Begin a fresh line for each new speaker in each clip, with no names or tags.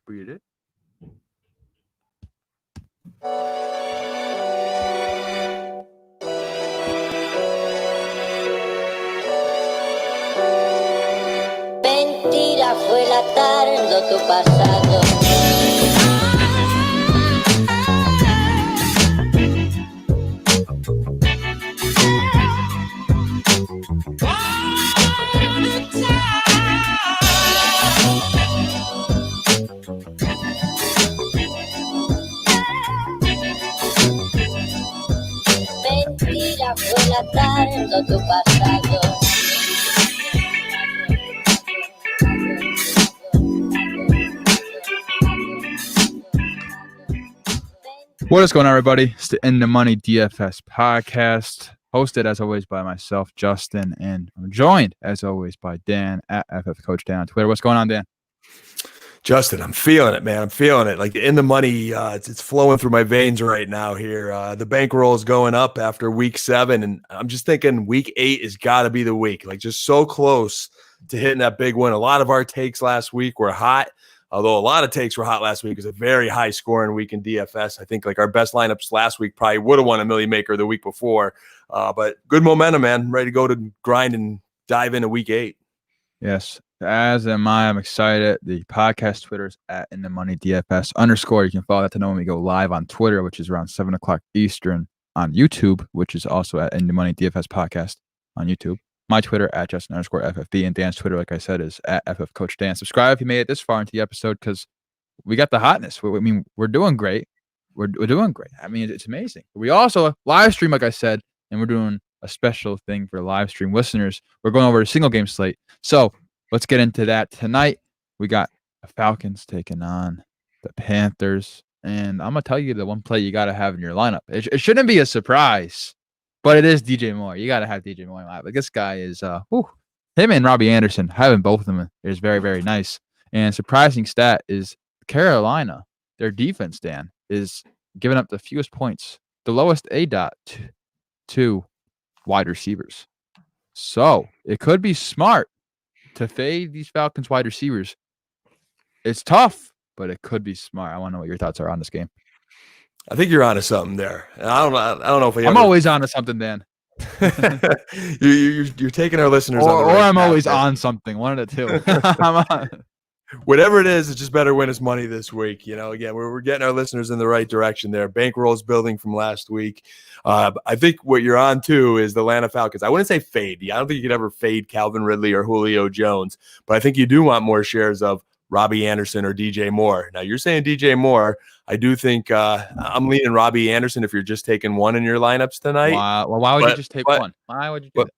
Read it.
Mentira fue la tarde tu pasado. Mentira fue la tarde tu pasado.
What is going on, everybody? It's the In the Money DFS podcast, hosted as always by myself, Justin, and I'm joined as always by Dan at FF Coach Dan on Twitter. What's going on, Dan?
Justin, I'm feeling it, man. I'm feeling it. Like In the Money, it's flowing through my veins right now here. The bankroll is going up after week 7, and I'm just thinking week 8 has got to be the week. Like just so close to hitting that big win. A lot of our takes last week were hot. Although a lot of takes were hot last week, it was a very high scoring week in DFS. I think like our best lineups last week probably would have won a Million Maker the week before. But good momentum, man. Ready to go to grind and dive into week 8.
Yes, as am I. I'm excited. The podcast Twitter is at In the Money DFS _ You can follow that to know when we go live on Twitter, which is around 7 o'clock Eastern, on YouTube, which is also at In the Money DFS podcast on YouTube. My Twitter at Justin _FFB, and Dan's Twitter, like I said, is at FF Coach Dan. Subscribe if you made it this far into the episode, because we got the hotness. I mean, we're doing great. We're doing great. I mean, it's amazing. We also live stream, like I said, and we're doing a special thing for live stream listeners. We're going over a single game slate. So let's get into that tonight. We got the Falcons taking on the Panthers, and I'm gonna tell you the one play you got to have in your lineup. It shouldn't be a surprise. But it is DJ Moore. You got to have DJ Moore live. Like this guy is, him and Robbie Anderson, having both of them is very, very nice. And surprising stat is Carolina, their defense, Dan, is giving up the fewest points, the lowest ADOT to wide receivers. So it could be smart to fade these Falcons wide receivers. It's tough, but it could be smart. I want to know what your thoughts are on this game.
I think you're onto something there. I don't know if
I'm always onto something, Dan.
you're taking our listeners on the
or
right
I'm
path
always
there.
on something. One of the two. I'm on.
Whatever it is, it's just better win us money this week. You know, again, we're getting our listeners in the right direction there. Bankroll's building from last week. I think what you're on to is the Atlanta Falcons. I wouldn't say fade. I don't think you could ever fade Calvin Ridley or Julio Jones, but I think you do want more shares of Robbie Anderson or DJ Moore. Now, you're saying DJ Moore. I do think I'm leaning Robbie Anderson if you're just taking one in your lineups tonight.
Well, why would you just take one? Why would you do that?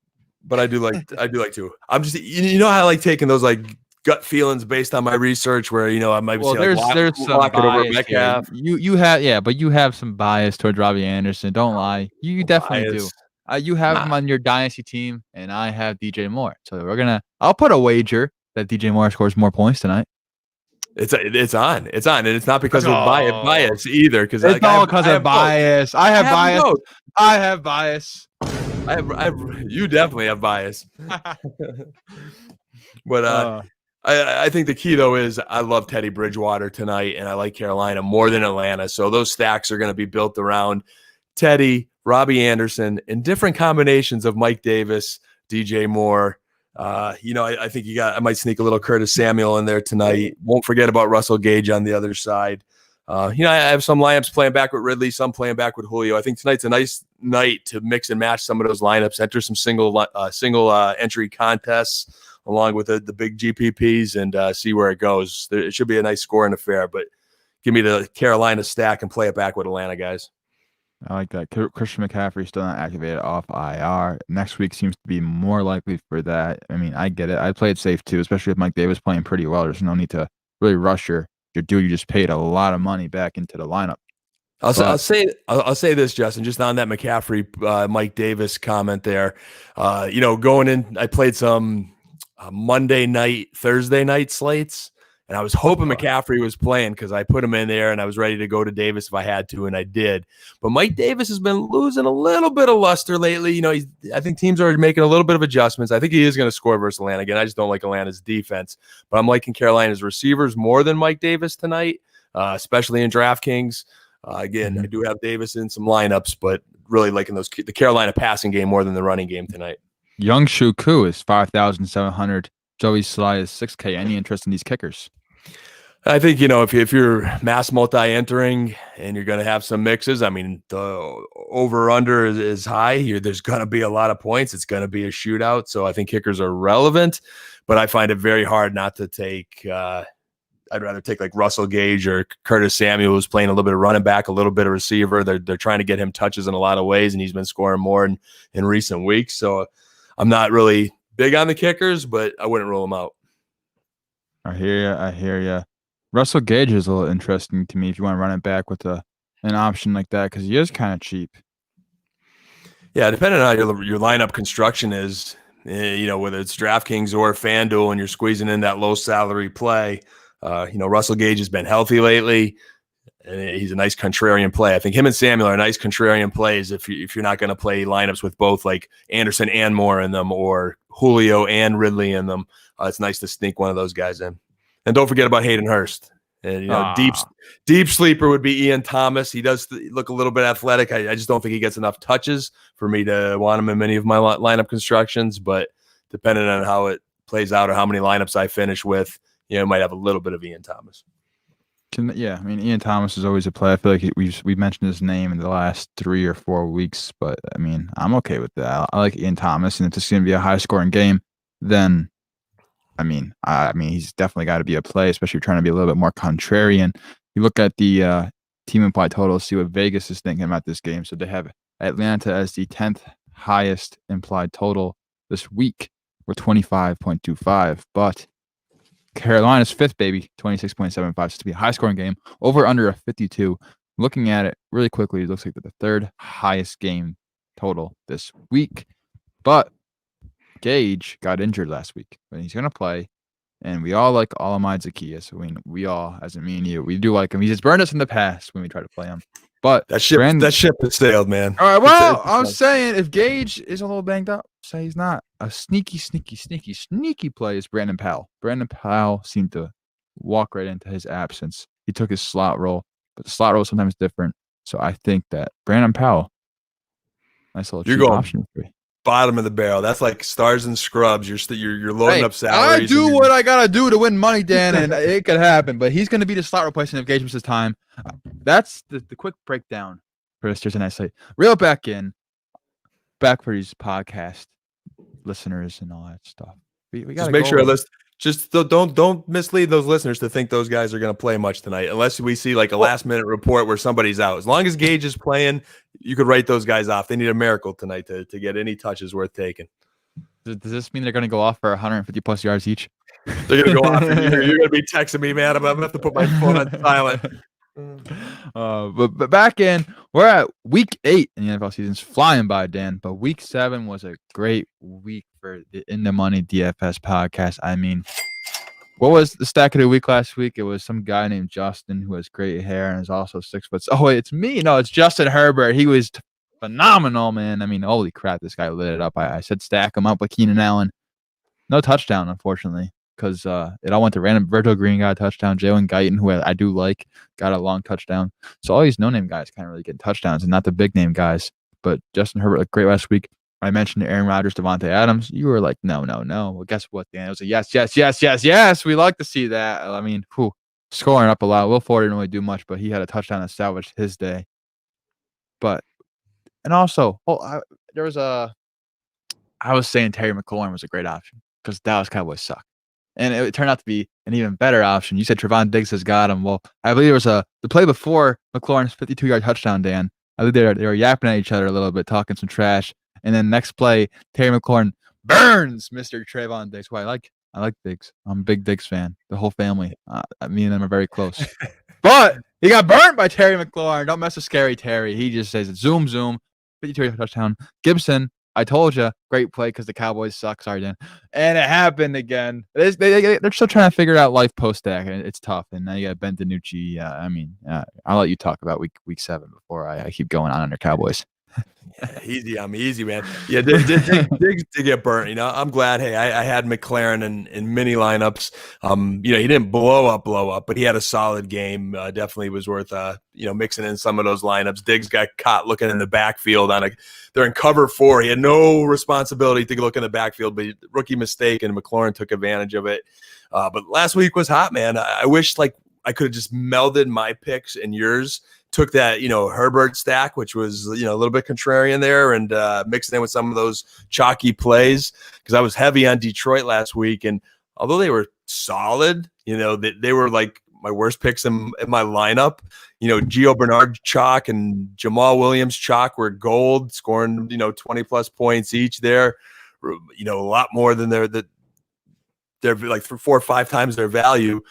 But I do like two. I'm just, you know how I like taking those like gut feelings based on my research where, you know, I might
well,
see
there's some
lock it over
bias
Metcalf.
You have, but you have some bias towards Robbie Anderson. Don't lie. You definitely do. You have him on your dynasty team, and I have DJ Moore. So I'll put a wager that DJ Moore scores more points tonight.
It's on, and it's not because of bias either. Because
it's all because of bias. I have bias. I have bias.
You definitely have bias. But I think the key though is I love Teddy Bridgewater tonight, and I like Carolina more than Atlanta. So those stacks are going to be built around Teddy, Robbie Anderson, and different combinations of Mike Davis, DJ Moore. I think I might sneak a little Curtis Samuel in there tonight. Won't forget about Russell Gage on the other side. I have some lineups playing back with Ridley, some playing back with Julio. I think tonight's a nice night to mix and match some of those lineups, enter some single entry contests along with the big GPPs and see where it goes. It should be a nice scoring affair, but give me the Carolina stack and play it back with Atlanta, guys.
I like that. Christian McCaffrey still not activated off IR. Next week seems to be more likely for that. I mean, I get it. I play it safe too, especially with Mike Davis playing pretty well. There's no need to really rush your dude. You just paid a lot of money back into the lineup.
I'll say this, Justin, just on that McCaffrey, Mike Davis comment there. Going in, I played some Monday night, Thursday night slates. And I was hoping McCaffrey was playing because I put him in there and I was ready to go to Davis if I had to, and I did. But Mike Davis has been losing a little bit of luster lately. You know, I think teams are making a little bit of adjustments. I think he is going to score versus Atlanta again. I just don't like Atlanta's defense. But I'm liking Carolina's receivers more than Mike Davis tonight, especially in DraftKings. Again, I do have Davis in some lineups, but really liking the Carolina passing game more than the running game tonight.
Young Shu Ku is 5,700. Joey Sly is 6K. Any interest in these kickers?
I think, you know, if you're mass multi-entering and you're going to have some mixes, I mean, the over-under is high. There's going to be a lot of points. It's going to be a shootout. So I think kickers are relevant, but I find it very hard not to take I'd rather take like Russell Gage or Curtis Samuel, who's playing a little bit of running back, a little bit of receiver. They're trying to get him touches in a lot of ways, and he's been scoring more in recent weeks. So I'm not really big on the kickers, but I wouldn't rule them out.
I hear you. Russell Gage is a little interesting to me if you want to run it back with an option like that because he is kind of cheap.
Yeah, depending on how your lineup construction is, you know, whether it's DraftKings or FanDuel and you're squeezing in that low salary play, you know, Russell Gage has been healthy lately. And he's a nice contrarian play. I think him and Samuel are nice contrarian plays if you're not going to play lineups with both like Anderson and Moore in them or Julio and Ridley in them. It's nice to sneak one of those guys in. And don't forget about Hayden Hurst. And, you know, deep sleeper would be Ian Thomas. He does look a little bit athletic. I just don't think he gets enough touches for me to want him in many of my lineup constructions. But depending on how it plays out or how many lineups I finish with, you know, might have a little bit of Ian Thomas.
I mean, Ian Thomas is always a play. I feel like we mentioned his name in the last 3 or 4 weeks, but I mean, I'm okay with that. I like Ian Thomas, and if it's going to be a high-scoring game, then I mean, he's definitely got to be a play, especially if you're trying to be a little bit more contrarian. You look at the team implied total, see what Vegas is thinking about this game. So they have Atlanta as the 10th highest implied total this week with 25.25, but Carolina's 5th, baby, 26.75. So to be a high-scoring game, over under a 52. Looking at it really quickly, it looks like the 3rd highest game total this week. But Gage got injured last week, but he's going to play. And we all like Olamide Zaccheaus. So we all, as in me and you, we do like him. He's just burned us in the past when we try to play him. But
that ship has sailed, man.
All right, well, I'm saying if Gage is a little banged up, say he's not. A sneaky play is Brandon Powell. Brandon Powell seemed to walk right into his absence. He took his slot role, but the slot role is sometimes different. So I think that Brandon Powell, nice little cheap option for you.
Bottom of the barrel. That's like stars and scrubs. You're loading up salaries.
I do what I gotta do to win money, Dan, and it could happen. But he's gonna be the slot replacement if Gage misses time. That's the quick breakdown for this Thursday night slate. Reel back for these podcast listeners and all that stuff. We gotta
just make sure don't mislead those listeners to think those guys are going to play much tonight, unless we see like a last minute report where somebody's out. As long as Gage is playing, you could write those guys off. They need a miracle tonight to get any touches worth taking.
Does this mean they're going to go off for 150 plus yards each?
They're going to go off. You're going to be texting me, man. I'm going to have to put my phone on silent.
But back in, we're at week 8 in the NFL season's flying by, Dan. But week 7 was a great week for the In the Money DFS podcast. I mean, what was the stack of the week last week? It was some guy named Justin who has great hair and is also 6 foot. Oh, wait, it's me. No, it's Justin Herbert. He was phenomenal, man. I mean, holy crap, this guy lit it up. I said stack him up with Keenan Allen. No touchdown, unfortunately, because it all went to random. Virgil Green got a touchdown. Jalen Guyton, who I do like, got a long touchdown. So all these no-name guys kind of really getting touchdowns and not the big-name guys. But Justin Herbert looked great last week. I mentioned Aaron Rodgers, Devontae Adams. You were like, no. Well, guess what, Dan? It was a yes. We like to see that. I mean, scoring up a lot. Will Ford didn't really do much, but he had a touchdown that salvaged his day. And also, I was saying Terry McLaurin was a great option because Dallas Cowboys suck. And it turned out to be an even better option. You said Trevon Diggs has got him. Well, I believe there was the play before McLaurin's 52-yard touchdown, Dan. I believe they were yapping at each other a little bit, talking some trash. And then next play, Terry McLaurin burns Mr. Trevon Diggs, who I like Diggs. I'm a big Diggs fan. The whole family. Me and them are very close. But he got burnt by Terry McLaurin. Don't mess with Scary Terry. He just says, zoom, 52-yard touchdown. Gibson I told you, great play because the Cowboys suck. Sorry, Dan. And it happened again. They're still trying to figure out life post stack, and it's tough. And now you got Ben DiNucci. I'll let you talk about week 7 before I keep going on under Cowboys.
Yeah, easy. I'm easy, man. Yeah, Diggs to get burnt. I'm glad. Hey, I had McLaren in many lineups. He didn't blow up, but he had a solid game. Definitely was worth mixing in some of those lineups. Diggs got caught looking in the backfield they're in cover 4. He had no responsibility to look in the backfield, but rookie mistake, and McLaurin took advantage of it. But last week was hot, man. I wish I could have just melded my picks and yours. Took that, Herbert stack, which was, a little bit contrarian there, and mixed in with some of those chalky plays because I was heavy on Detroit last week. And although they were solid, they were like my worst picks in my lineup. Gio Bernard chalk and Jamal Williams chalk were gold, scoring, 20 plus points each there, a lot more than they're like 4 or 5 times their value.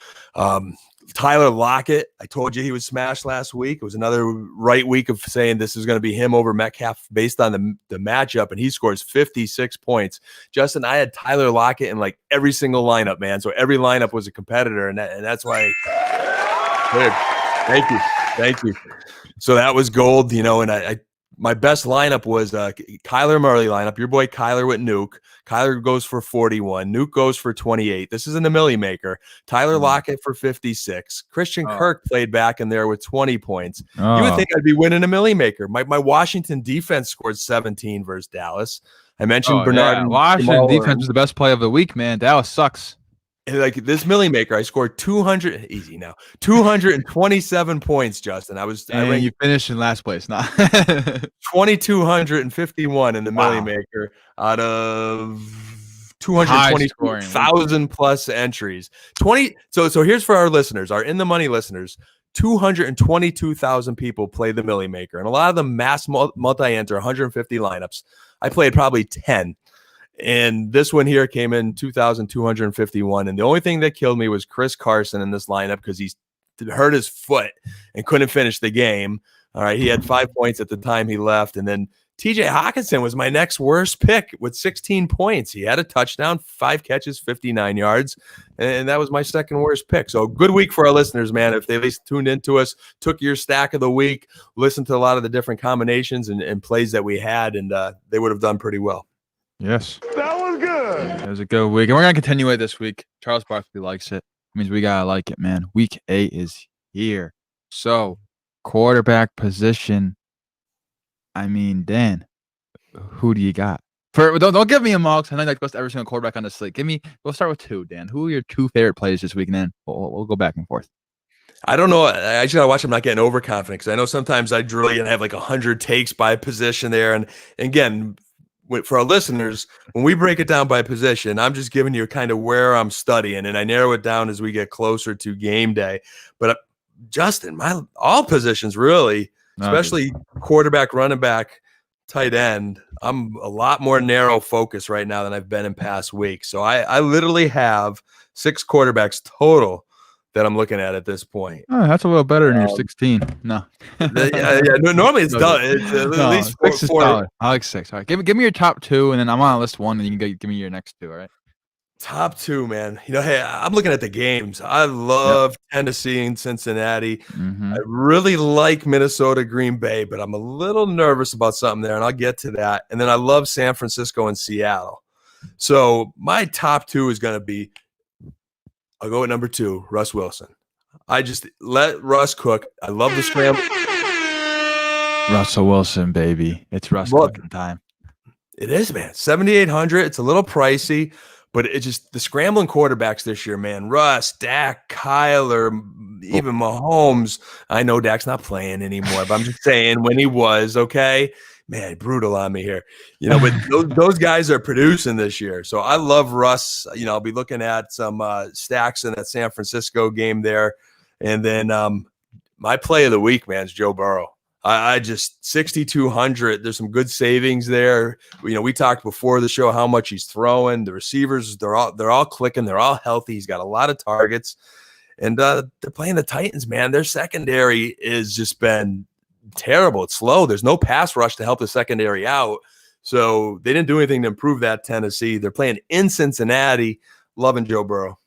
Tyler Lockett, I told you he was smashed last week. It was another right week of saying this is going to be him over Metcalf based on the matchup, and he scores 56 points. Justin, I had Tyler Lockett in like every single lineup, man. So every lineup was a competitor, and that's why. Dude, thank you. So that was gold, and I my best lineup was Kyler Murray lineup. Your boy Kyler with Nuke. Kyler goes for 41. Nuke goes for 28. This is in the Millie Maker. Tyler Lockett for 56. Christian Kirk played back in there with 20 points. You would think I'd be winning a Millie Maker. My Washington defense scored 17 versus Dallas. I mentioned Bernard.
Yeah. Washington defense was the best play of the week, man. Dallas sucks.
And like this Millie Maker, I scored 227 points, Justin.
You finished in last place, not
2,251 in the Millie Maker out of 220,000 plus entries. So here's for our listeners, our in the money listeners. 222,000 people play the Millie Maker, and a lot of them mass multi-enter 150 lineups. I played probably 10. And this one here came in 2,251. And the only thing that killed me was Chris Carson in this lineup because he hurt his foot and couldn't finish the game. All right. He had 5 points at the time he left. And then TJ Hawkinson was my next worst pick with 16 points. He had a touchdown, 5 catches, 59 yards. And that was my second worst pick. So good week for our listeners, man. If they at least tuned into us, took your stack of the week, listened to a lot of the different combinations and plays that we had, and they would have done pretty well.
Yes.
That was good.
It was a good week. And we're going to continue it this week. Charles Barkley likes it. It means we got to like it, man. Week 8 is here. So, quarterback position. I mean, Dan, who do you got? Don't give me a mock. I know like bust every single quarterback on the slate. We'll start with 2, Dan. Who are your 2 favorite plays this week? And then we'll go back and forth.
I don't know. I just got to watch him not getting overconfident because I know sometimes I drill you and I have like 100 takes by position there. And again, for our listeners, when we break it down by position, I'm just giving you kind of where I'm studying, and I narrow it down as we get closer to game day. But Justin, all positions really, especially quarterback, running back, tight end, I'm a lot more narrow focus right now than I've been in past weeks. So I literally have 6 quarterbacks total that I'm looking at this point.
Oh, that's a little better than your 16. No.
Normally it's done. It's at least 4.
I like 6. All right. Give me your top 2, and then I'm on list 1, and you can give me your next 2, all right?
Top 2, man. Hey, I'm looking at the games. I love Tennessee and Cincinnati.
Mm-hmm.
I really like Minnesota, Green Bay, but I'm a little nervous about something there, and I'll get to that. And then I love San Francisco and Seattle. So my top 2 is going to be, I'll go at number 2, Russ Wilson. I just let Russ cook. I love the scramble.
Russell Wilson, baby. It's Russ cooking time.
It is, man. 7,800. It's a little pricey, but it just the scrambling quarterbacks this year, man. Russ, Dak, Kyler, even Mahomes. I know Dak's not playing anymore, but I'm just saying when he was, okay. Man, brutal on me here. But those guys are producing this year. So I love Russ. I'll be looking at some stacks in that San Francisco game there. And then my play of the week, man, is Joe Burrow. I just 6,200. There's some good savings there. We talked before the show how much he's throwing. The receivers, they're all clicking. They're all healthy. He's got a lot of targets. And they're playing the Titans, man. Their secondary has just been terrible. It's slow. There's no pass rush to help the secondary out. So they didn't do anything to improve that Tennessee. They're playing in Cincinnati. Loving Joe Burrow.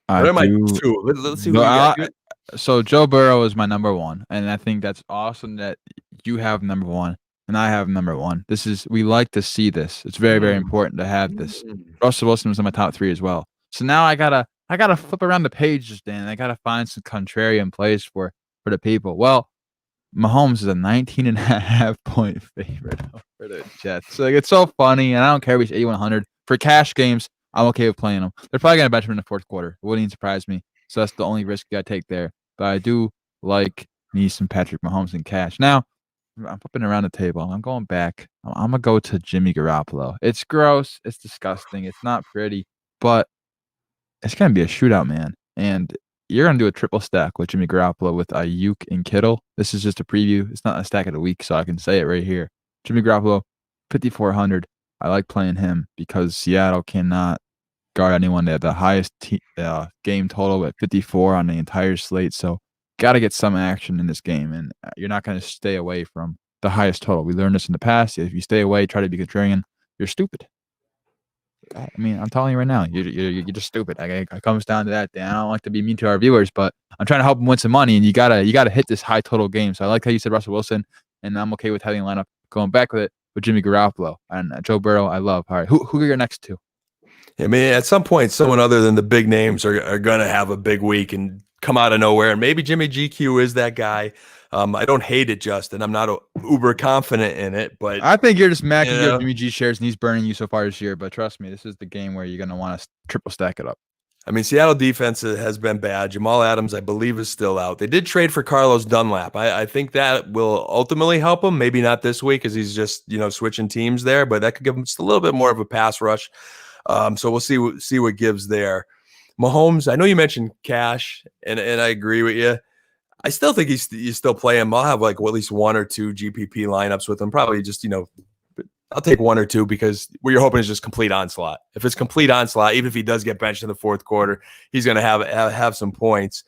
What am I two? Let's see who you got.
So Joe Burrow is my number one, and I think that's awesome that you have number one and I have number one. We like to see this. It's very, very important to have this. Russell Wilson was in my top 3 as well. So now I gotta flip around the pages, Dan. I gotta find some contrarian plays for the people. Well, Mahomes is a 19.5 point favorite for the Jets. So it's so funny, and I don't care if he's 8,100 for cash games. I'm okay with playing him. They're probably gonna bench him in the fourth quarter. It wouldn't even surprise me. So that's the only risk I take there. But I do like me some Patrick Mahomes in cash. Now, I'm flipping around the table. I'm going back. I'm gonna go to Jimmy Garoppolo. It's gross. It's disgusting. It's not pretty, but it's gonna be a shootout, man. And you're gonna do a triple stack with Jimmy Garoppolo with Ayuk and Kittle. This is just a preview. It's not a stack of the week, so I can say it right here. Jimmy Garoppolo, 5,400. I like playing him because Seattle cannot guard anyone. They have the highest game total at 54 on the entire slate. So got to get some action in this game, and you're not going to stay away from the highest total. We learned this in the past. If you stay away, try to be contrarian, you're stupid. I mean, I'm telling you right now, you're just stupid. It comes down to that. Dan. I don't like to be mean to our viewers, but I'm trying to help them win some money, and you gotta hit this high total game. So I like how you said Russell Wilson, and I'm okay with having a lineup going back with it with Jimmy Garoppolo and Joe Burrow. I love. All right, who are your next two?
I mean, at some point, someone other than the big names are going to have a big week and come out of nowhere. And maybe Jimmy GQ is that guy. I don't hate it, Justin. I'm not uber confident in it, but
I think you're just mad because you have Jimmy G shares and he's burning you so far this year. But trust me, this is the game where you're going to want to triple stack it up.
I mean, Seattle defense has been bad. Jamal Adams, I believe, is still out. They did trade for Carlos Dunlap. I think that will ultimately help him. Maybe not this week because he's just switching teams there, but that could give him just a little bit more of a pass rush. So we'll see what gives there. Mahomes, I know you mentioned cash, and I agree with you. I still think you still play him. I'll have at least 1 or 2 GPP lineups with him. Probably just I'll take 1 or 2 because what you're hoping is just complete onslaught. If it's complete onslaught, even if he does get benched in the fourth quarter, he's going to have some points.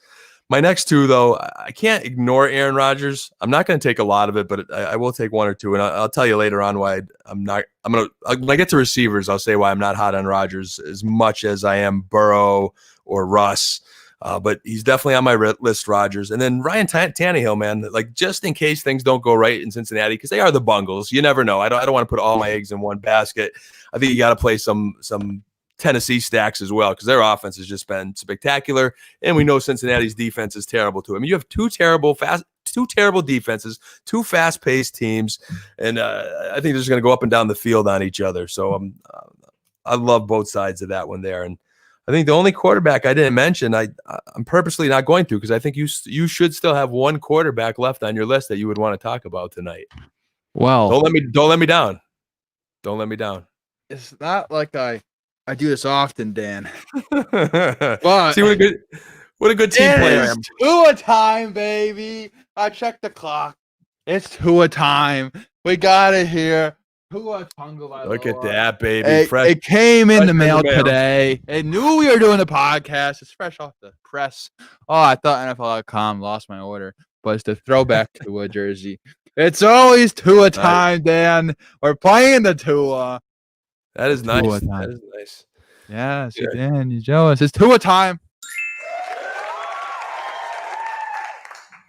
My next 2, though, I can't ignore Aaron Rodgers. I'm not going to take a lot of it, but I will take 1 or 2, and I'll tell you later on why I'm not. When I get to receivers, I'll say why I'm not hot on Rodgers as much as I am Burrow or Russ. But he's definitely on my list, Rodgers. And then Ryan Tannehill, man, just in case things don't go right in Cincinnati, because they are the Bungles. You never know. I don't want to put all my eggs in one basket. I think you got to play some Tennessee stacks as well because their offense has just been spectacular. And we know Cincinnati's defense is terrible too. I mean, you have two terrible defenses, 2 fast-paced teams, and I think they're just going to go up and down the field on each other. So I love both sides of that one there. And I think the only quarterback I didn't mention, I'm purposely not going to because I think you should still have 1 quarterback left on your list that you would want to talk about tonight.
Well,
don't let me down. Don't let me down.
It's not like I do this often, Dan. But
see what a good team player I am.
It's Tua time, baby. I checked the clock. It's Tua time. We got it here. Look
at that, baby.
It came in the mail today. It knew we were doing the podcast. It's fresh off the press. Oh, I thought NFL.com lost my order, but it's the throwback Tua jersey. It's always Tua time, Dan. We're playing the Tua.
That is nice. That is nice.
Yes, yeah. Dan, you're jealous. It's Tua time.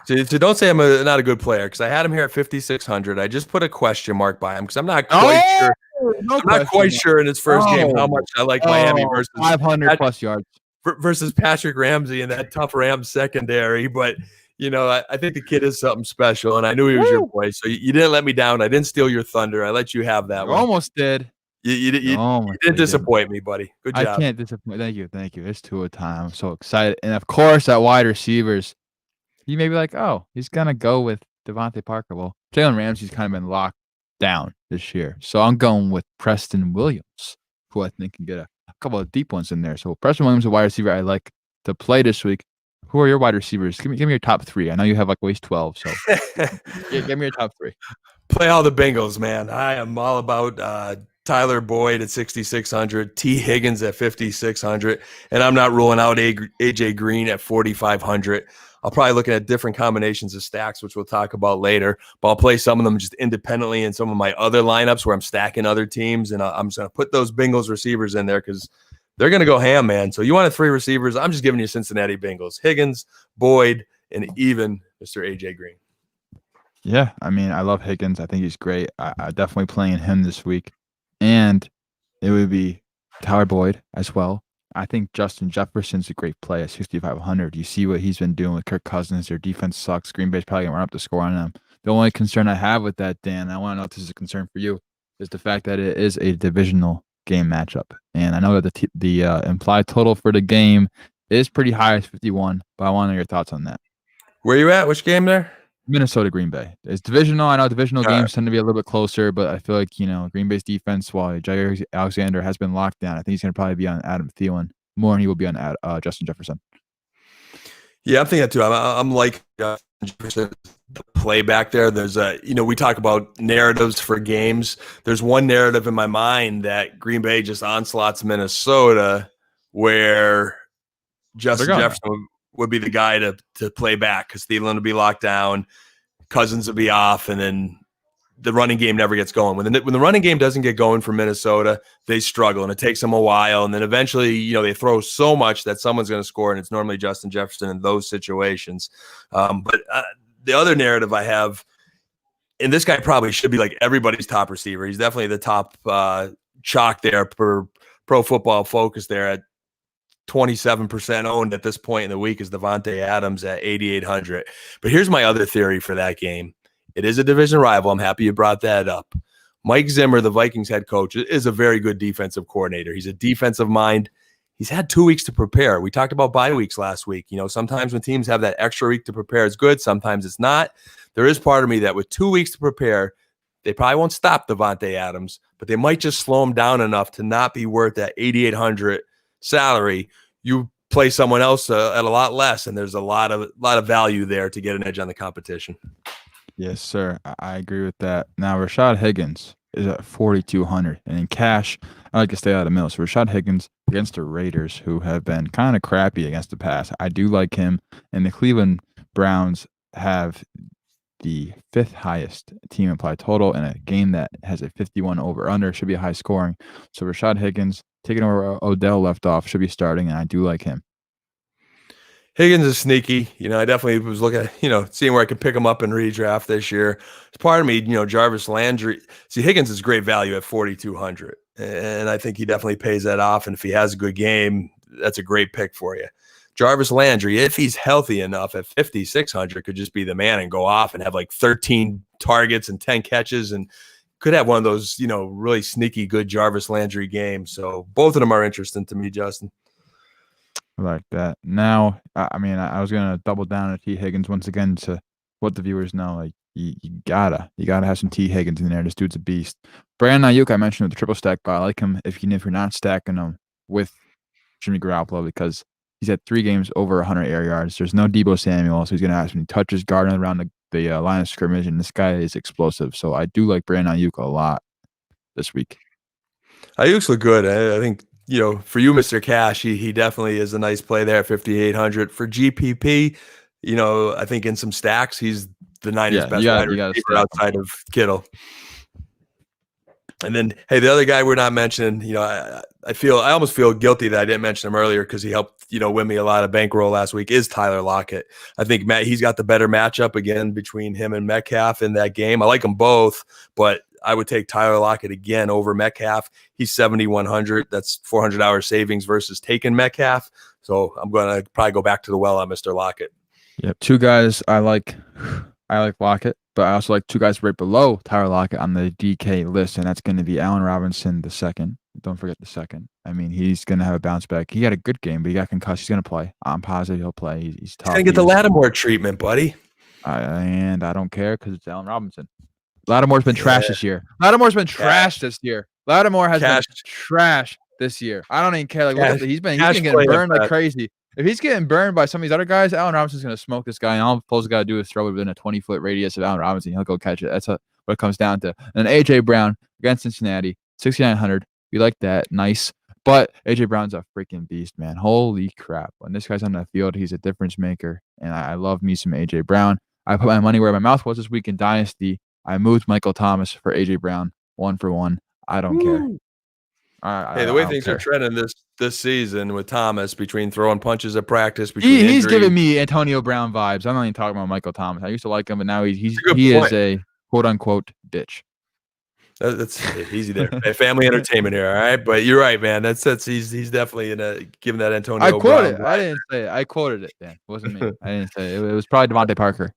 So don't say I'm not a good player because I had him here at 5,600. I just put a question mark by him because I'm not quite sure. I'm not quite sure in his first game how much I like Miami versus
500 plus yards
versus Patrick Ramsey in that tough Rams secondary. But I think the kid is something special, and I knew he was your boy. So you didn't let me down. I didn't steal your thunder. I let you have that one.
Almost did.
You didn't disappoint me, buddy. Good job.
I can't disappoint. Thank you. It's Tua time. I'm so excited. And of course, at wide receivers, you may be like, oh, he's gonna go with Devontae Parker. Well, Jalen Ramsey's kind of been locked down this year, so I'm going with Preston Williams, who I think can get a couple of deep ones in there. So Preston Williams, a wide receiver I like to play this week. Who are your wide receivers? Give me your top 3. I know you have at least 12, so give me your top 3.
Play all the Bengals, man. I am all about Tyler Boyd at 6,600, T. Higgins at 5,600, and I'm not ruling out AJ Green at 4,500. I'll probably look at different combinations of stacks, which we'll talk about later, but I'll play some of them just independently in some of my other lineups where I'm stacking other teams, and I'm just going to put those Bengals receivers in there because they're going to go ham, man. So you wanted 3 receivers. I'm just giving you Cincinnati Bengals, Higgins, Boyd, and even Mr. AJ Green.
Yeah, I mean, I love Higgins. I think he's great. I definitely playing him this week. And it would be Tyler Boyd as well. I think Justin Jefferson's a great play at 6,500. You see what he's been doing with Kirk Cousins. Their defense sucks. Green Bay's probably going to run up the score on them. The only concern I have with that, Dan, I want to know if this is a concern for you, is the fact that it is a divisional game matchup. And I know that the implied total for the game is pretty high at 51, but I want to know your thoughts on that.
Where you at? Which game there?
Minnesota, Green Bay. It's divisional. I know divisional games tend to be a little bit closer, but I feel like, Green Bay's defense, while Jair Alexander has been locked down, I think he's going to probably be on Adam Thielen more than he will be on Justin Jefferson.
Yeah, I'm thinking that too. I'm like Justin Jefferson, the play back there. There's we talk about narratives for games. There's one narrative in my mind that Green Bay just onslaughts Minnesota where Justin Jefferson would be the guy to play back because Thielen would be locked down, Cousins would be off, and then the running game never gets going. When the running game doesn't get going for Minnesota, they struggle, and it takes them a while. And then eventually, they throw so much that someone's going to score, and it's normally Justin Jefferson in those situations. But the other narrative I have, and this guy probably should be like everybody's top receiver. He's definitely the top chalk there per Pro Football Focus there at 27% owned at this point in the week is Devontae Adams at 8,800. But here's my other theory for that game. It is a division rival. I'm happy you brought that up. Mike Zimmer, the Vikings head coach, is a very good defensive coordinator. He's a defensive mind. He's had 2 weeks to prepare. We talked about bye weeks last week. Sometimes when teams have that extra week to prepare, it's good. Sometimes it's not. There is part of me that with 2 weeks to prepare, they probably won't stop Devontae Adams, but they might just slow him down enough to not be worth that 8,800 salary. You play someone else at a lot less, and there's a lot of value there to get an edge on the competition.
Yes, sir. I agree with that. Now, Rashad Higgins is at 4,200, and in cash, I like to stay out of middle. So Rashad Higgins against the Raiders, who have been kind of crappy against the pass. I do like him, and the Cleveland Browns have the 5th highest team implied total in a game that has a 51 over/under. Should be a high scoring. So Rashad Higgins, taking over Odell left off, should be starting, and I do like him.
Higgins is sneaky. I definitely was looking at, seeing where I could pick him up in redraft this year. It's part of me, Jarvis Landry. See, Higgins is great value at 4,200, and I think he definitely pays that off. And if he has a good game, that's a great pick for you. Jarvis Landry, if he's healthy enough at 5,600, could just be the man and go off and have like 13 targets and 10 catches and could have one of those, really sneaky good Jarvis Landry games. So both of them are interesting to me, Justin.
I like that. Now, I was going to double down on T. Higgins once again to let the viewers know, like, you gotta have some T. Higgins in there. This dude's a beast. Brandon Ayuk, I mentioned with the triple stack, but I like him if you're not stacking him with Jimmy Garoppolo because he's had 3 games over 100 air yards. There's no Deebo Samuel, so he's going to have some touches guarding around the line of scrimmage, and this guy is explosive. So I do like Brandon Ayuk a lot this week.
Ayuk's look good. I think, for you, Mr. Cash, he definitely is a nice play there at 5,800. For GPP, I think in some stacks, he's the Niners' best wide receiver outside of Kittle. And then, hey, the other guy we're not mentioning, I almost feel guilty that I didn't mention him earlier because he helped, win me a lot of bankroll last week, is Tyler Lockett. I think he's got the better matchup again between him and Metcalf in that game. I like them both, but I would take Tyler Lockett again over Metcalf. He's 7,100. That's $400 savings versus taking Metcalf. So I'm going to probably go back to the well on Mr. Lockett.
Yep. 2 guys I like Lockett, but I also like 2 guys right below Tyler Lockett on the DK list, and that's going to be Allen Robinson II. Don't forget the second. He's going to have a bounce back. He had a good game, but he got concussed. He's going to play. I'm positive he'll play. He's tough.
He's going to get the Lattimore treatment, buddy.
And I don't care because it's Allen Robinson. Lattimore's been trash this year. Lattimore's been trash this year. Lattimore has been trash this year. I don't even care. Like, look at he's been getting burned like crazy. If he's getting burned by some of these other guys, Allen Robinson's going to smoke this guy, and all Foles got to do is throw it within a 20-foot radius of Allen Robinson. He'll go catch it. That's what it comes down to. And AJ Brown against Cincinnati, 6,900. We like that. Nice. But AJ Brown's a freaking beast, man. Holy crap. When this guy's on the field, he's a difference maker. And I love me some AJ Brown. I put my money where my mouth was this week in Dynasty. I moved Michael Thomas for AJ Brown 1-for-1. I don't care.
Hey, the way things are trending this season with Thomas, between throwing punches at practice, between
he's giving me Antonio Brown vibes. I'm not even talking about Michael Thomas. I used to like him, but now he is a quote unquote bitch.
That's easy there. Family entertainment here, all right. But you're right, man. That's he's definitely giving that Antonio.
I quoted it. I didn't say it. I quoted it. Dan. It wasn't me. I didn't say it. It was probably Devontae Parker.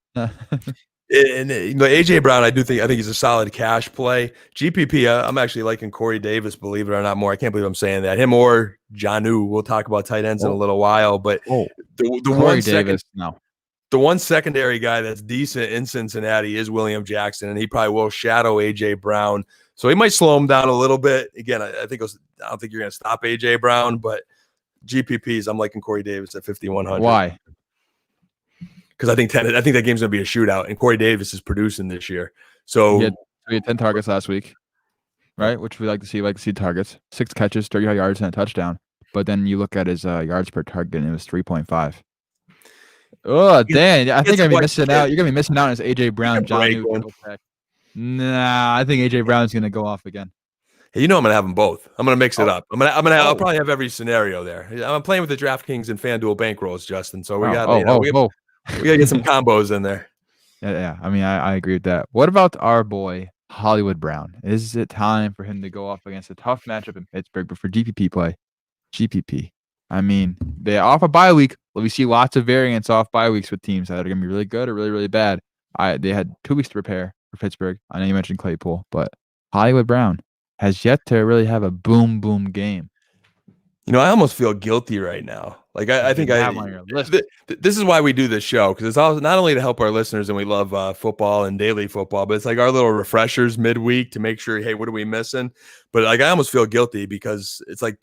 And AJ Brown, I think he's a solid cash play. GPP, I'm actually liking Corey Davis, believe it or not, more. I can't believe I'm saying that. Him or Jonnu. We'll talk about tight ends in a little while, but the one secondary guy that's decent in Cincinnati is William Jackson, and he probably will shadow AJ Brown, so he might slow him down a little bit. Again, I don't think you're going to stop AJ Brown, but GPPs, I'm liking Corey Davis at 5,100.
Why?
Because I think that game's going to be a shootout, and Corey Davis is producing this year. So
he had 10 targets last week, right? Which we like to see. We like to see targets. 6 catches, 30 yards, and a touchdown. But then you look at his yards per target, and it was 3.5. Oh, Dan! I think I'm gonna be missing out. You're gonna be missing out on his AJ Brown, John. Nah, I think AJ Brown's gonna go off again.
Hey, I'm gonna have them both. I'm gonna mix it up. I'll probably have every scenario there. I'm playing with the DraftKings and FanDuel bankrolls, Justin. So we got we gotta get some combos in there.
Yeah. I mean, I agree with that. What about our boy Hollywood Brown? Is it time for him to go off against a tough matchup in Pittsburgh, but for GPP play? GPP. I mean, they're off a bye week. We see lots of variance off bye weeks with teams that are going to be really good or really, really bad. They had 2 weeks to prepare for Pittsburgh. I know you mentioned Claypool, but Hollywood Brown has yet to really have a boom game.
I almost feel guilty right now. Like I think this is why we do this show, because it's all not only to help our listeners, and we love football and daily football, but it's like our little refreshers midweek to make sure, hey, what are we missing? But like I almost feel guilty because it's like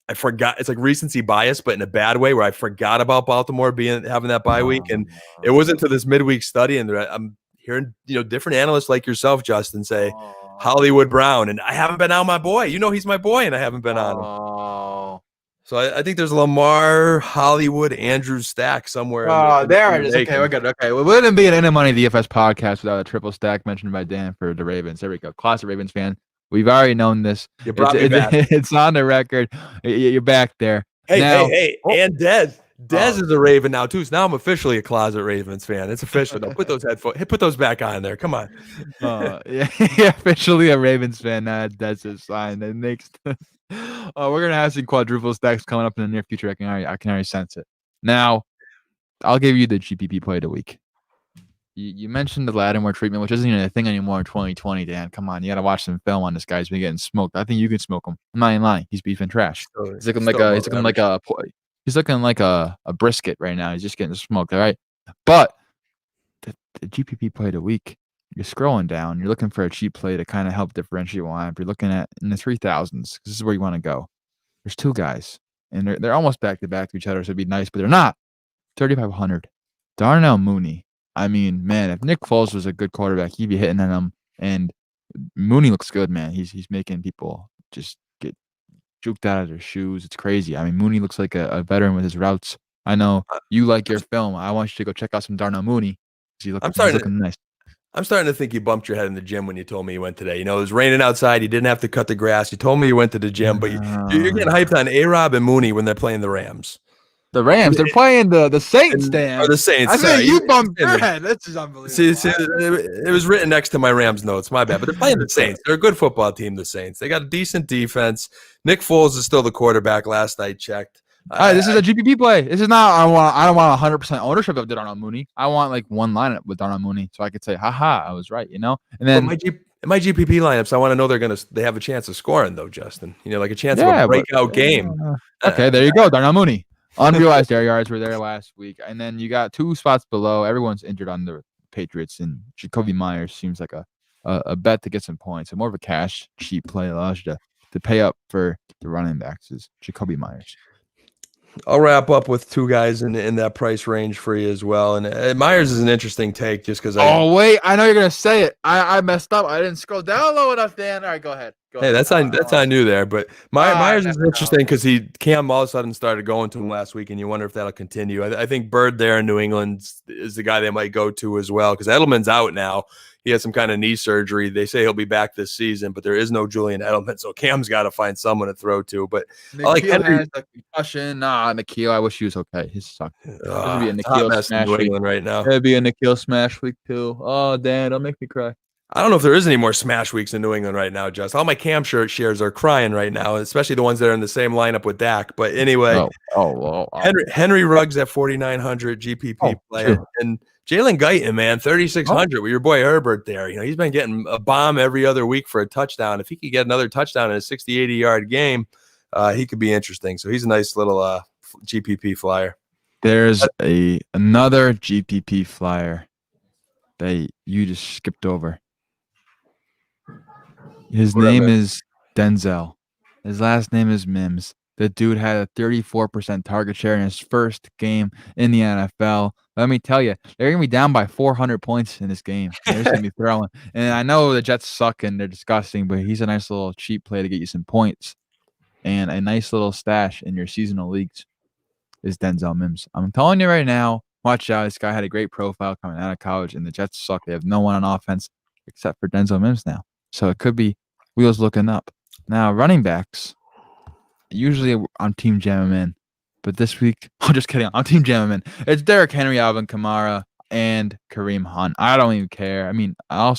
I forgot. It's like recency bias, but in a bad way, where I forgot about Baltimore having that bye week, and it wasn't to this midweek study. And I'm hearing different analysts like yourself, Justin, say Hollywood Brown, and I haven't been on my boy. He's my boy, and I haven't been on him. So I think there's a Lamar, Hollywood, Andrews stack somewhere.
There it is. Okay, we're good. Okay, we wouldn't be an In the Money DFS podcast without a triple stack mentioned by Dan for the Ravens. There we go. Classic Ravens fan. We've already known this.
You brought me back.
It's on the record. You're back there.
Hey, and Dez. Dez is a Raven now too. So now I'm officially a closet Ravens fan. It's official. Don't put those put those back on there. Come on.
Yeah, officially a Ravens fan. That's a sign. That makes. We're gonna have some quadruple stacks coming up in the near future. I can already sense it. Now, I'll give you the GPP play of the week. You mentioned the Lattimore treatment, which isn't even a thing anymore in 2020, Dan. Come on, you got to watch some film on this guy. He's been getting smoked. I think you can smoke him. I'm not even lying. He's beefing trash. He's looking like a brisket right now. He's just getting smoked. All right, but the GPP play of the week. You're scrolling down. You're looking for a cheap play to kind of help differentiate lineup. You're looking at in the 3,000s. This is where you want to go. There's 2 guys, and they're almost back to each other, so it'd be nice, but they're not. 3,500. Darnell Mooney. I mean, man, if Nick Foles was a good quarterback, he'd be hitting on him. And Mooney looks good, man. He's making people just get juked out of their shoes. It's crazy. I mean, Mooney looks like a veteran with his routes. I know you like your film. I want you to go check out some Darnell Mooney. He's looking nice.
I'm starting to think you bumped your head in the gym when you told me you went today. It was raining outside. You didn't have to cut the grass. You told me you went to the gym, but you're getting hyped on A-Rob and Mooney when they're playing the Rams.
The Rams, they're playing the Saints, Dan.
Or the Saints.
I mean, you bumped your head. This is unbelievable.
See, it was written next to my Rams notes. My bad. But they're playing the Saints. They're a good football team, the Saints. They got a decent defense. Nick Foles is still the quarterback last I checked.
All right, this is a GPP play. This is not. I don't want 100% ownership of Darnell Mooney. I want like one lineup with Darnell Mooney, so I could say, "Haha, I was right." And then
in my GPP lineups, I want to know they have a chance of scoring though, Justin. Like a chance of a breakout game.
Okay, there you go, Darnell Mooney. Unrealized air yards were there last week, and then you got 2 spots below. Everyone's injured on the Patriots, and Jacoby Myers seems like a bet to get some points. So more of a cash cheap play allows you to pay up for the running backs is Jacoby Myers.
I'll wrap up with two guys in that price range for you as well. And Myers is an interesting take just because
Oh wait, I know you're gonna say it. I messed up. I didn't scroll down low enough, Dan. All right, go ahead. Go
Hey,
ahead.
that's on you there. But
I
Myers is
messed
interesting
up.
because Cam all of a sudden started going to him last week, and you wonder if that'll continue. I think Bird there in New England is the guy they might go to as well because Edelman's out now. He had some kind of knee surgery. They say he'll be back this season, but there is no Julian Edelman, so Cam's got to find someone to throw to. But I like
Nikhil
Henry.
has a concussion. Nah, Nikhil. I wish he was okay. He sucked. This would be a
It's a hot
Nikhil
mess in
smash
New
week.
England right now.
It'd be a Nikhil smash week too. Oh, Dan, don't make me cry.
I don't know if there is any more smash weeks in New England right now, Just. All my Cam shirt shares are crying right now, especially the ones that are in the same lineup with Dak. But anyway, Henry Ruggs at 4,900 GPP player.
Sure.
And Jalen Guyton, man, 3,600 with your boy Herbert there. He's been getting a bomb every other week for a touchdown. If he could get another touchdown in a 60, 80-yard game, he could be interesting. So he's a nice little GPP flyer.
There's another GPP flyer that you just skipped over. His name is Denzel. His last name is Mims. The dude had a 34% target share in his first game in the NFL. Let me tell you, they're going to be down by 400 points in this game. They're just going to be throwing. And I know the Jets suck and they're disgusting, but he's a nice little cheap play to get you some points and a nice little stash in your seasonal leagues is Denzel Mims. I'm telling you right now, watch out. This guy had a great profile coming out of college, and the Jets suck. They have no one on offense except for Denzel Mims now. So it could be wheels looking up. Now, running backs, usually I'm Team Jam him in. But this week, I'm just kidding. I'm Team Jam him in. It's Derrick Henry, Alvin Kamara, and Kareem Hunt. I don't even care. I mean, I'm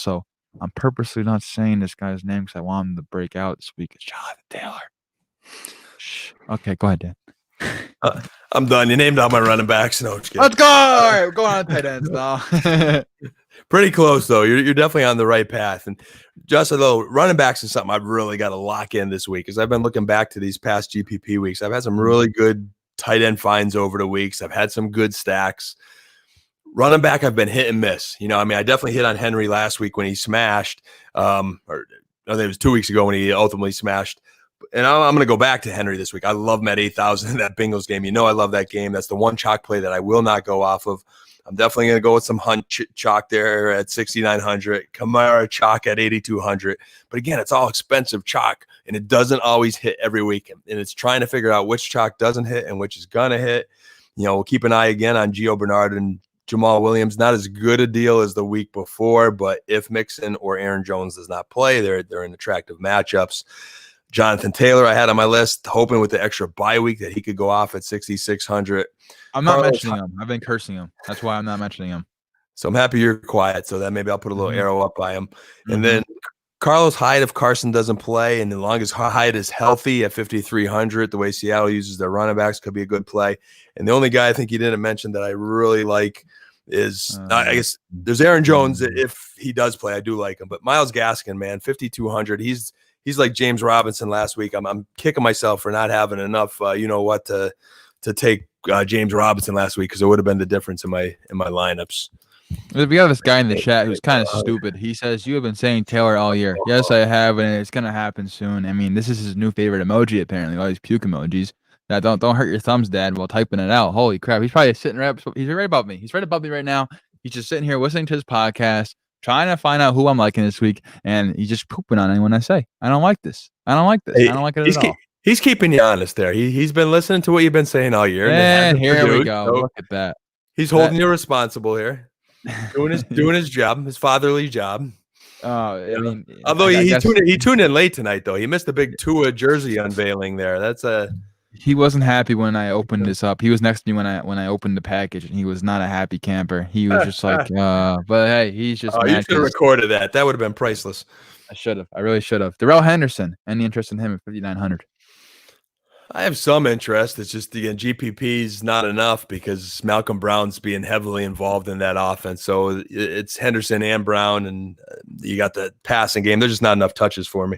purposely not saying this guy's name because I want him to break out this week. It's Jonathan Taylor. Shh. Okay, go ahead, Dan.
I'm done. You named all my running backs. No, just kidding.
Let's go. All right, we're going on tight ends now.
Pretty close, though. You're definitely on the right path. And just though running backs is something I've really got to lock in this week because I've been looking back to these past GPP weeks. I've had some really good tight end finds over the weeks. I've had some good stacks. Running back, I've been hit and miss. I definitely hit on Henry last week when he smashed. I think it was 2 weeks ago when he ultimately smashed. And I'm going to go back to Henry this week. I love him at 8,000 in that Bengals game. I love that game. That's the one chalk play that I will not go off of. I'm definitely going to go with some Hunt chalk there at 6,900. Kamara chalk at 8,200. But again, it's all expensive chalk, and it doesn't always hit every week. And it's trying to figure out which chalk doesn't hit and which is going to hit. We'll keep an eye again on Gio Bernard and Jamal Williams. Not as good a deal as the week before, but if Mixon or Aaron Jones does not play, they're in attractive matchups. Jonathan Taylor, I had on my list, hoping with the extra bye week that he could go off at 6,600.
I'm not mentioning him. I've been cursing him. That's why I'm not mentioning him.
So I'm happy you're quiet. So that maybe I'll put a little arrow up by him. And then Carlos Hyde, if Carson doesn't play, and as long as Hyde is healthy at 5,300, the way Seattle uses their running backs could be a good play. And the only guy I think you didn't mention that I really like is I guess there's Aaron Jones. If he does play, I do like him. But Myles Gaskin, man, 5,200. He's like James Robinson last week. I'm kicking myself for not having enough, to take James Robinson last week because it would have been the difference in my lineups.
We have this guy in the chat who's kind of stupid. He says, "You have been saying Taylor all year." Yes, I have, and it's gonna happen soon. I mean, this is his new favorite emoji apparently. All these puke emojis. Now, don't hurt your thumbs, Dad, while typing it out. Holy crap! He's probably sitting right. He's right above me. He's right above me right now. He's just sitting here listening to his podcast, trying to find out who I'm liking this week, and he's just pooping on anyone I say. I don't like this. I don't like this. I don't like it at all.
He's keeping you honest there. He's been listening to what you've been saying all year.
And here we go. So look at that.
He's holding you responsible here. Doing his job, his fatherly job.
I mean,
although he tuned in late tonight, though. He missed the big Tua jersey unveiling there.
He wasn't happy when I opened this up. He was next to me when I opened the package, and he was not a happy camper. He was just like, but hey, he's just.
You should have recorded that. That would have been priceless.
I should have. I really should have. Darrell Henderson. Any interest in him at 5,900?
I have some interest. It's just, again, GPP's not enough because Malcolm Brown's being heavily involved in that offense. So it's Henderson and Brown, and you got the passing game. There's just not enough touches for me.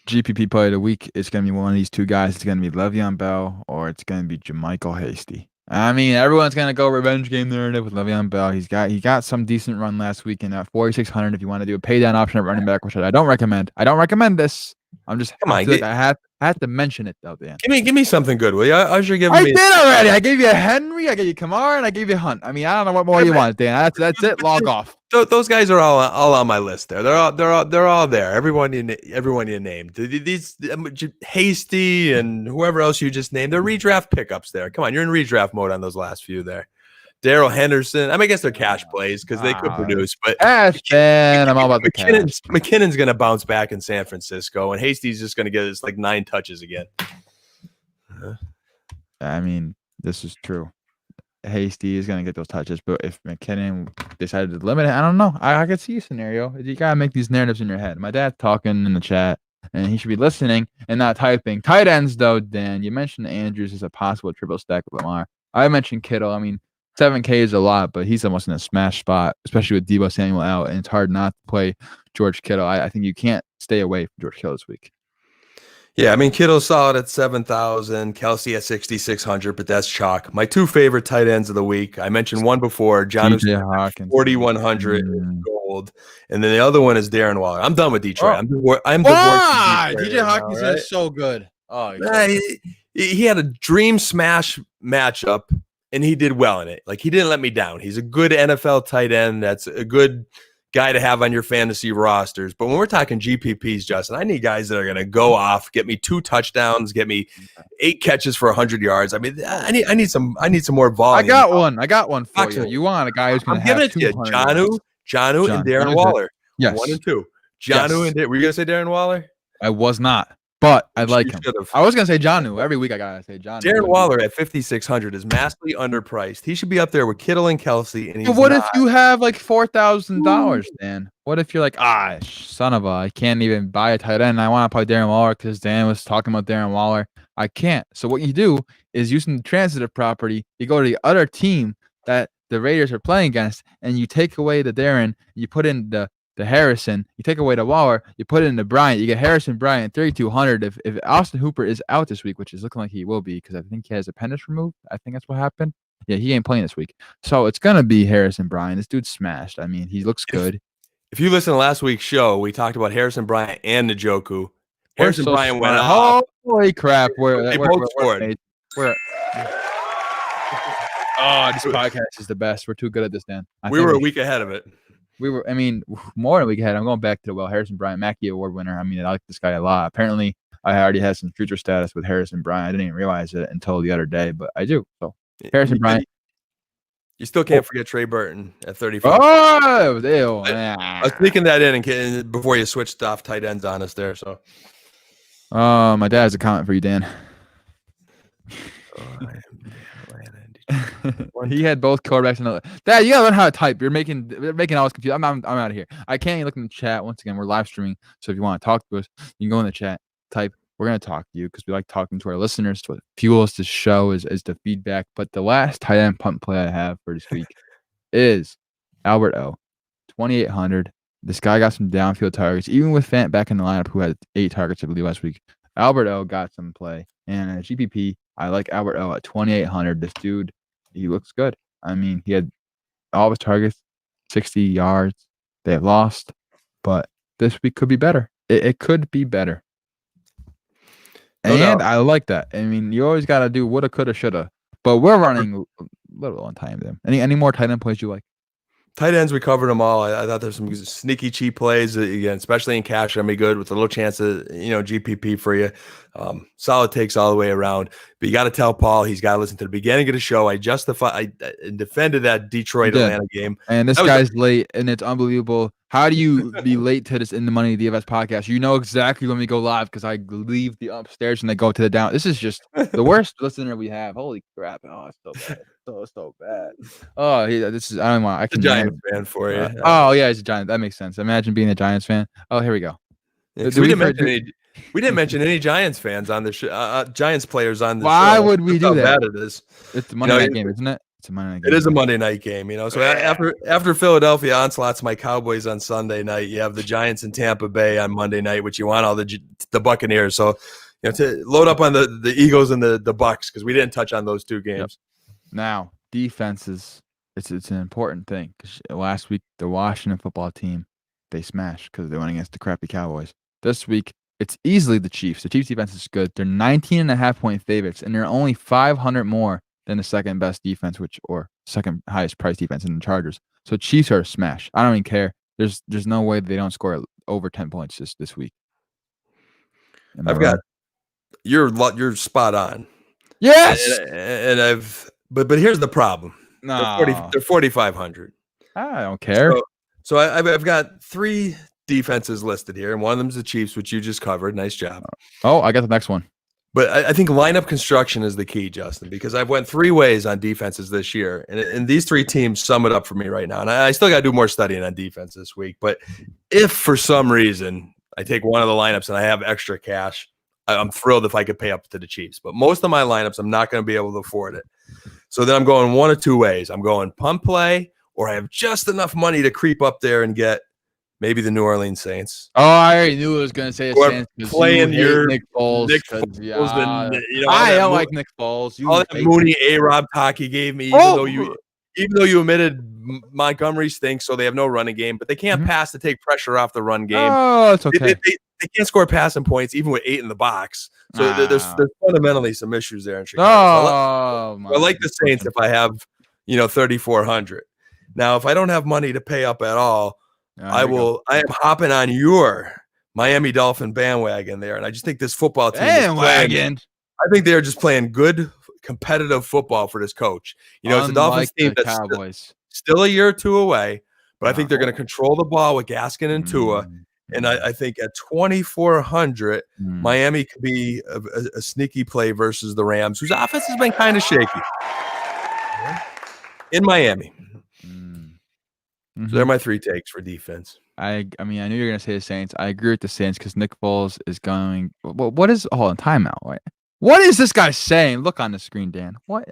GPP play of the week, it's going to be one of these two guys. It's going to be Le'Veon Bell or it's going to be JaMychal Hasty. I mean, everyone's going to go revenge game narrative with Le'Veon Bell. He got some decent run last week in at 4,600 if you want to do a pay down option at running back, which I don't recommend. I don't recommend this. I'm just –
Come on,
like I have – I have to mention it though, Dan.
Give me something good, will you? Usher, give
I
me.
did already. I gave you Henry, I gave you Kamara, and I gave you Hunt. I mean, I don't know what more you want, Dan. That's it. Log off.
Those guys are all on my list. They're all there. Everyone you named. These Hasty and whoever else you just named. They're redraft pickups there. Come on, you're in redraft mode on those last few there. Daryl Henderson. I mean, I guess they're cash plays because they could produce, but
cash, man. I'm all about the cash.
McKinnon's going to bounce back in San Francisco, and Hasty's just going to get us like 9 touches again.
I mean, this is true. Hasty is going to get those touches, but if McKinnon decided to limit it, I don't know. I could see a scenario. You got to make these narratives in your head. My dad's talking in the chat, and he should be listening and not typing. Tight ends, though, Dan, you mentioned Andrews as a possible triple stack with Lamar. I mentioned Kittle. I mean, 7K is a lot, but he's almost in a smash spot, especially with Deebo Samuel out, and it's hard not to play George Kittle. I think you can't stay away from George Kittle this week.
Yeah, I mean, Kittle's solid at 7,000, Kelsey at 6,600, but that's chalk. My 2 favorite tight ends of the week. I mentioned one before, John 4,100 gold, and then the other one is Darren Waller. I'm done with Detroit. I'm divorced.
DJ Hawkinson is so good. Oh,
he had a dream smash matchup. And he did well in it. Like, he didn't let me down. He's a good NFL tight end. That's a good guy to have on your fantasy rosters. But when we're talking GPPs, Justin, I need guys that are going to go off, get me 2 touchdowns, get me 8 catches for 100 yards. I mean, I need some more volume.
I got one for you. You want a guy who's going to have 200
Jonnu and Darren Waller.
Yes.
1 and 2. Jonnu and were you going to say Darren Waller?
I was not. But I like him. I was going to say Jonnu. Every week I got to say Jonnu.
Darren Waller at 5,600 is massively underpriced. He should be up there with Kittle and Kelsey. And
but what if you have like $4,000, Dan? What if you're like, son of a, I can't even buy a tight end. I want to play Darren Waller because Dan was talking about Darren Waller. I can't. So what you do is using the transitive property, you go to the other team that the Raiders are playing against, and you take away the Darren, you put in the Harrison, you take away the Waller, you put it into Bryant, you get Harrison Bryant 3,200. If Austin Hooper is out this week, which is looking like he will be because I think he has appendix removed. I think that's what happened. Yeah, he ain't playing this week. So it's gonna be Harrison Bryant. This dude's smashed. I mean, he looks good.
If you listen to last week's show, we talked about Harrison Bryant and Njoku. Harrison Bryant went off.
Holy crap.
They both scored.
This podcast is the best. We're too good at this, Dan.
We were a week ahead of it.
More than a week ahead. I'm going back to Harrison Bryant, Mackey Award winner. I mean, I like this guy a lot. Apparently, I already had some future status with Harrison Bryant. I didn't even realize it until the other day, but I do. So, Harrison Bryant.
You still can't forget Trey Burton at 35.
Oh, ew.
I was sneaking that in before you switched off tight ends on us there. So,
my dad has a comment for you, Dan. He had both quarterbacks. Dad, you gotta learn how to type. You're making all this confused. I'm out of here. I can't even look in the chat. Once again, we're live streaming, so if you want to talk to us, you can go in the chat, type. We're gonna talk to you because we like talking to our listeners. What fuels this show is the feedback. But the last tight end punt play I have for this week is Albert O. 2,800. This guy got some downfield targets, even with Fant back in the lineup, who had 8 targets, I believe, last week. Albert O got some play, and at GPP, I like Albert O at 2,800. This dude, he looks good. I mean, he had all of his targets, 60 yards. They have lost, but this week could be better. It could be better. And I like that. I mean, you always got to do woulda, coulda, shoulda. But we're running a little on time there. Any more tight end plays you like?
Tight ends, we covered them all. I thought there's some sneaky cheap plays again, especially in cash. Gonna be good with a little chance of GPP for you. Solid takes all the way around. But you got to tell Paul he's got to listen to the beginning of the show. I defended that Detroit Atlanta game,
and this guy's late, and it's unbelievable. How do you be late to this In the Money DFS podcast? You know exactly when we go live because I leave the upstairs and they go to the down. This is just the worst listener we have. Holy crap! Oh, it's so bad. So bad. Oh, this is. I don't want. I can.
Giants fan for you.
Oh yeah, he's a Giant. That makes sense. Imagine being a Giants fan. Oh, here we go.
Yeah, we didn't mention any Giants fans on the Giants players on the show.
Why would we do that?
How bad it is.
It's a Monday night game, isn't it? It's a Monday night game.
It is a Monday night game, So after Philadelphia onslaughts my Cowboys on Sunday night, you have the Giants in Tampa Bay on Monday night, which you want all the Buccaneers. So to load up on the Eagles and the Bucks because we didn't touch on those 2 games.
Yep. Now defenses, it's an important thing because last week the Washington football team they smashed because they went against the crappy Cowboys. This week it's easily the Chiefs. The Chiefs defense is good. They're 19.5-point favorites, and they're only 500 more than the second best defense, or second highest price defense in the Chargers. So Chiefs are a smash. I don't even care. There's no way they don't score over 10 points this week.
I've got you're spot on.
Yes.
And but here's the problem.
No.
They're 4,500.
I don't care.
So I've got 3 defenses listed here, and one of them is the Chiefs, which you just covered. Nice job.
Oh, I got the next one.
But I think lineup construction is the key, Justin, because I've went 3 ways on defenses this year, and these 3 teams sum it up for me right now. And I still got to do more studying on defense this week. But if for some reason I take one of the lineups and I have extra cash, I'm thrilled if I could pay up to the Chiefs. But most of my lineups, I'm not going to be able to afford it. So then I'm going one of 2 ways. I'm going punt play, or I have just enough money to creep up there and get maybe the New Orleans Saints.
Oh, I already knew it was going to say the Saints.
Playing your
Nick Foles. I don't like Nick Foles.
All that Mooney A-Rob talk he gave me, even though you admitted Montgomery stinks, so they have no running game, but they can't pass to take pressure off the run game.
Oh, it's okay.
They can't score passing points even with 8 in the box. So there's fundamentally some issues there in Chicago. I like the Saints if I have 3,400. Now, if I don't have money to pay up at all, I am hopping on your Miami Dolphin bandwagon there, and I just think this football team I think they're just playing good competitive football for this coach. It's a Dolphins team that's still a year or 2 away, but I think they're going to control the ball with Gaskin and Tua. And I think at 2,400, Miami could be a sneaky play versus the Rams, whose offense has been kind of shaky in Miami. So they're my 3 takes for defense.
I mean, I knew you were going to say the Saints. I agree with the Saints because Nick Foles is going. What is in timeout? Right? What is this guy saying? Look on the screen, Dan. What?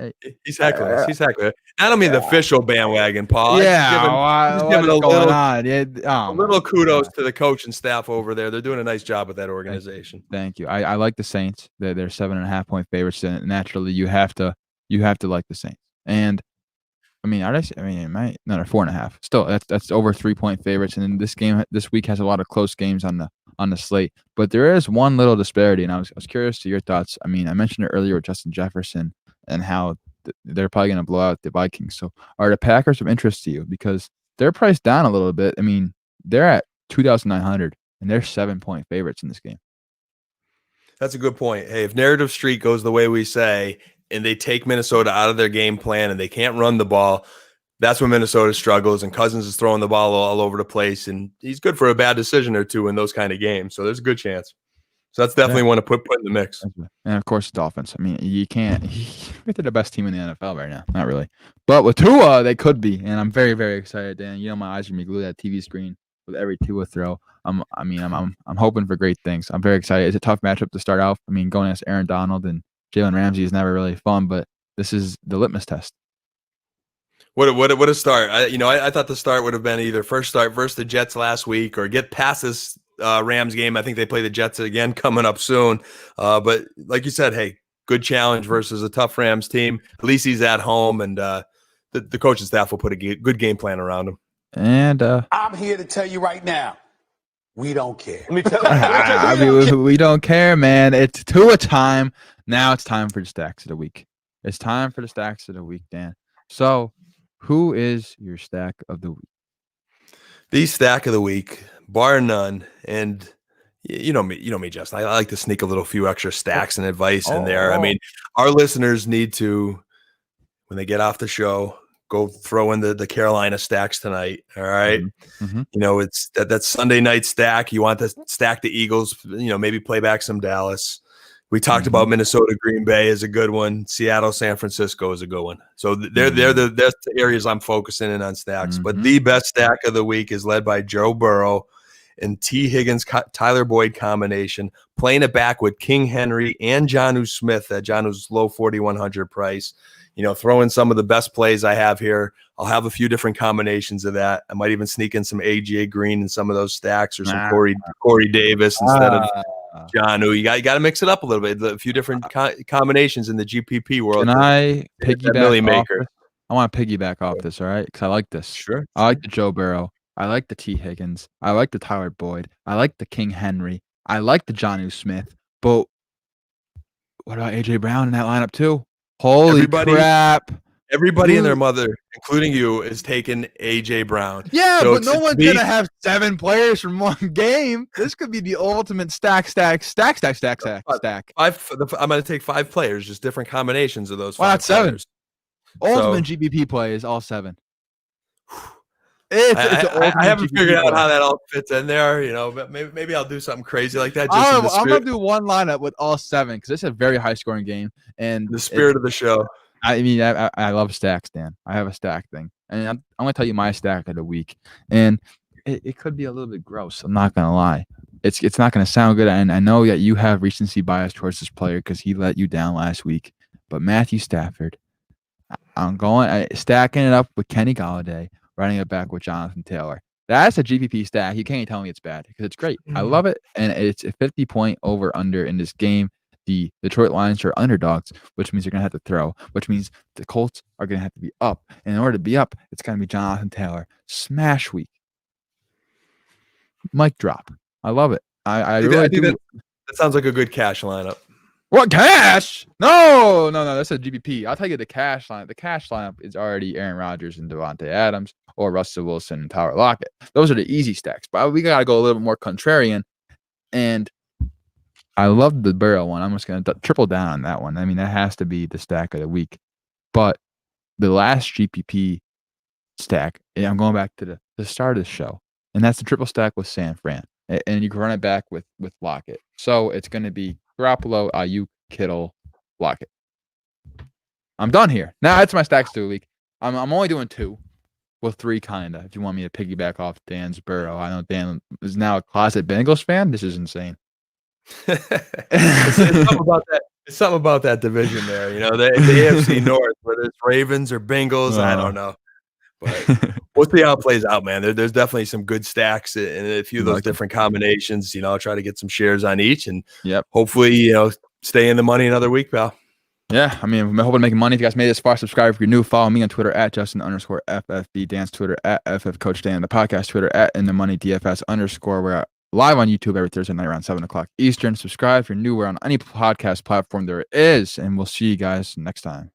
He's heckling us. He's heckling us. I don't mean the official bandwagon, Paul.
Yeah. What's going on?
A little kudos to the coach and staff over there. They're doing a nice job with that organization.
Thank you. I like the Saints. They're 7.5-point favorites, and naturally you have to like the Saints. And I mean, they're 4.5. Still, that's over 3-point favorites. And then this week has a lot of close games on the slate. But there is one little disparity, and I was curious to your thoughts. I mean, I mentioned it earlier with Justin Jefferson and how they're probably going to blow out the Vikings. So, are the Packers of interest to you? Because they're priced down a little bit. I mean, they're at 2,900, and they're 7-point favorites in this game.
That's a good point. Hey, if Narrative Street goes the way we say, and they take Minnesota out of their game plan and they can't run the ball, that's when Minnesota struggles, and Cousins is throwing the ball all over the place, and he's good for a bad decision or 2 in those kind of games. So there's a good chance. So that's definitely one to put in the mix.
And of course, the Dolphins. I mean, you can't. They're the best team in the NFL right now. Not really, but with Tua, they could be. And I'm very, very excited. Dan, my eyes are gonna be glued to that TV screen with every Tua throw. I'm hoping for great things. I'm very excited. It's a tough matchup to start out. I mean, going against Aaron Donald and Jalen Ramsey is never really fun, but this is the litmus test.
What a start! I thought the start would have been either first start versus the Jets last week, or get past this Rams game. I think they play the Jets again coming up soon. But like you said, hey, good challenge versus a tough Rams team. At least he's at home, and the coaching staff will put a good game plan around him.
And
I'm here to tell you right now, we don't care.
We don't care, man. It's Tua time. Now it's time for the stacks of the week. It's time for the stacks of the week, Dan. So, who is your stack of the week?
The stack of the week, bar none, and you know me, Justin. I like to sneak a little few extra stacks and advice in there. I mean, our listeners need to, when they get off the show, go throw in the Carolina stacks tonight. All right. It's that Sunday night stack. You want to stack the Eagles, maybe play back some Dallas. We talked about Minnesota, Green Bay is a good one. Seattle, San Francisco is a good one. So they're the areas I'm focusing in on stacks. But the best stack of the week is led by Joe Burrow and T. Higgins, Tyler Boyd combination, playing it back with King Henry and Jonnu Smith at Jonnu's low 4,100 price. Throw in some of the best plays I have here. I'll have a few different combinations of that. I might even sneak in some AJ Green in some of those stacks, or some Corey Davis instead of Jonnu. You got to mix it up a little bit. A few different combinations in the GPP world.
Can I piggyback off this? I want to piggyback off this, all right? Because I like this.
Sure.
I like the Joe Burrow. I like the T. Higgins. I like the Tyler Boyd. I like the King Henry. I like the Jonnu Smith, but what about AJ Brown in that lineup too? Holy crap!
Everybody and their mother, including you, is taking AJ Brown.
Yeah,
So
but no one's gonna have 7 players from one game. This could be the ultimate stack.
I'm going to take 5 players, just different combinations of those.
Why
5
not 7?
players.
Ultimate GBP play is all 7.
I haven't figured out how that all fits in there, but maybe I'll do something crazy like that.
I'm gonna do one lineup with all 7 because it's a very high scoring game and
the spirit of the show.
I mean, I love stacks, Dan. I have a stack thing, and I'm gonna tell you my stack of the week, and it could be a little bit gross. I'm not gonna lie. It's not gonna sound good, and I know that you have recency bias towards this player because he let you down last week. But Matthew Stafford, I'm stacking it up with Kenny Golladay, running it back with Jonathan Taylor. That's a GPP stack. You can't tell me it's bad because it's great. I love it, and it's a 50-point over under in this game. The Detroit Lions are underdogs, which means they're going to have to throw, which means the Colts are going to have to be up. And in order to be up, it's going to be Jonathan Taylor. Smash week. Mic drop. I love it. I really do.
That sounds like a good cash lineup.
What, cash? No. That's a GPP. I'll tell you the cash lineup. The cash lineup is already Aaron Rodgers and Devontae Adams or Russell Wilson and Tyler Lockett. Those are the easy stacks. But we got to go a little bit more contrarian. And I love the Burrow one. I'm just going to triple down on that one. I mean, that has to be the stack of the week. But the last GPP stack, I'm going back to the start of the show, and that's the triple stack with San Fran. And you can run it back with Lockett. So it's going to be Garoppolo, Ayuk, Kittle, Lockett. I'm done here. Now that's my stacks to the week. I'm only doing 2. Well, 3 kind of. If you want me to piggyback off Dan's Burrow. I know Dan is now a closet Bengals fan. This is insane.
It's something about that division there, the AFC North, whether it's Ravens or Bengals, I don't know, but we'll see how it plays out, man. There's definitely some good stacks and a few of those different combinations. I'll try to get some shares on each, and hopefully, stay in the money another week, pal.
Yeah, I mean, I'm hoping to make money. If you guys made this far, subscribe if you're new. Follow me on Twitter at Justin_FFB, Dan's Twitter at FFCoachDan, the podcast Twitter at InTheMoneyDFS_. We're live on YouTube every Thursday night around 7 o'clock Eastern. Subscribe if you're new. We're on any podcast platform there is, and we'll see you guys next time.